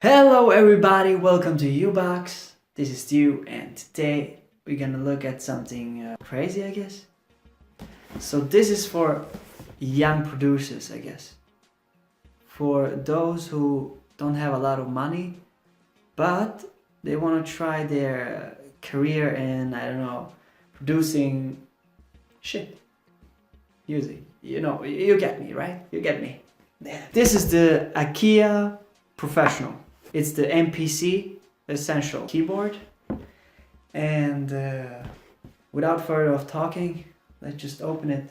Hello everybody, welcome to U-Box. This is Stu and today we're gonna look at something crazy, I guess. So this is for young producers, I guess. For those who don't have a lot of money, but they want to try their career in, I don't know, producing shit. Music. You know, you get me, right? You get me. Yeah. This is the Akai Professional. It's the MPC Essential keyboard. And without further of talking, let's just open it.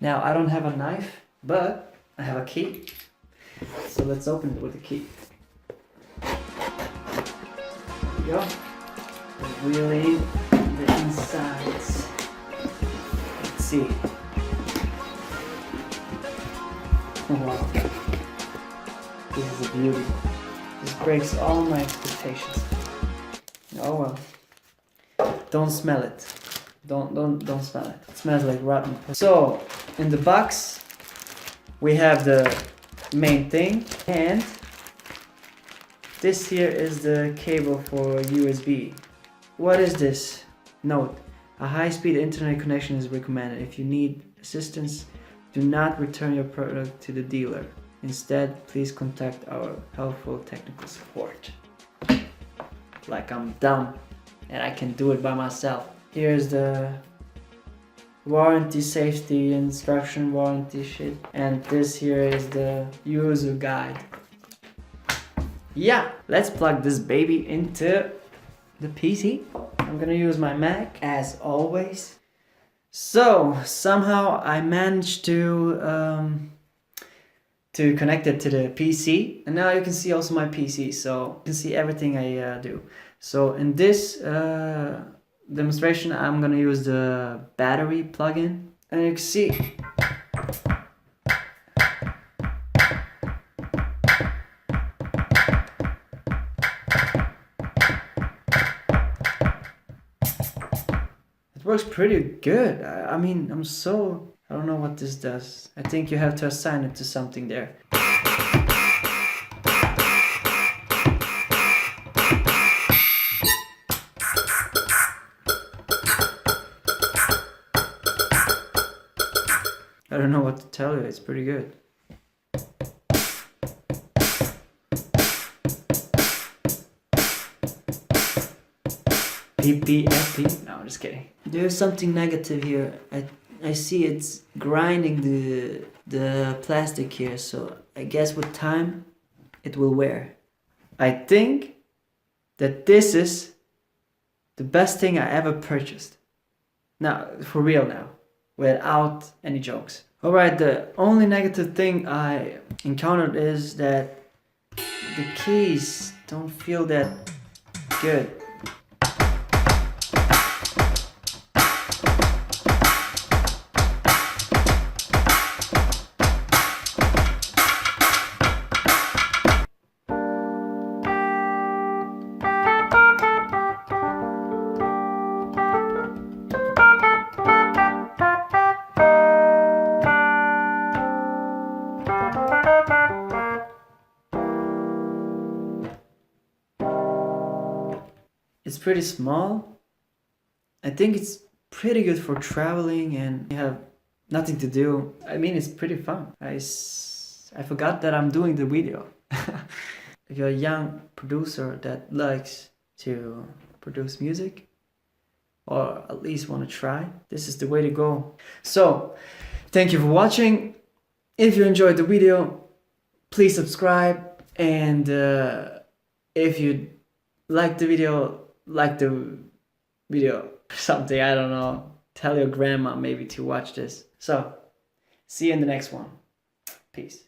Now, I don't have a knife, but I have a key. So let's open it with a key. There we go. Really, the insides. Let's see. Oh, wow. This is a beauty. This breaks all my expectations. Oh well. Don't smell it. Don't smell it. It smells like rotten. So in the box we have the main thing, and this here is the cable for USB. What is this? Note: a high-speed internet connection is recommended. If you need assistance, do not return your product to the dealer. Instead, please contact our helpful technical support. Like I'm dumb and I can do it by myself. Here's the warranty, safety, instruction, warranty shit. And this here is the user guide. Yeah, let's plug this baby into the PC. I'm gonna use my Mac as always. So somehow I managed to connect it to the PC, and now you can see also my PC, so you can see everything I do. So in this demonstration I'm gonna use the battery plug-in, and you can see it works pretty good. I mean, I don't know what this does. I think you have to assign it to something there. I don't know what to tell you, it's pretty good. PPFP? No, I'm just kidding. There's something negative here. I see it's grinding the plastic here, so I guess with time it will wear. I think that this is the best thing I ever purchased. Now, for real now, without any jokes. Alright, the only negative thing I encountered is that the keys don't feel that good. It's pretty small. I think it's pretty good for traveling and you have nothing to do. I mean, it's pretty fun. I forgot that I'm doing the video. If you're a young producer that likes to produce music, or at least want to try, this is the way to go. So, thank you for watching. If you enjoyed the video, please subscribe, and if you like the video, something, I don't know, tell your grandma maybe to watch this. So see you in the next one. Peace.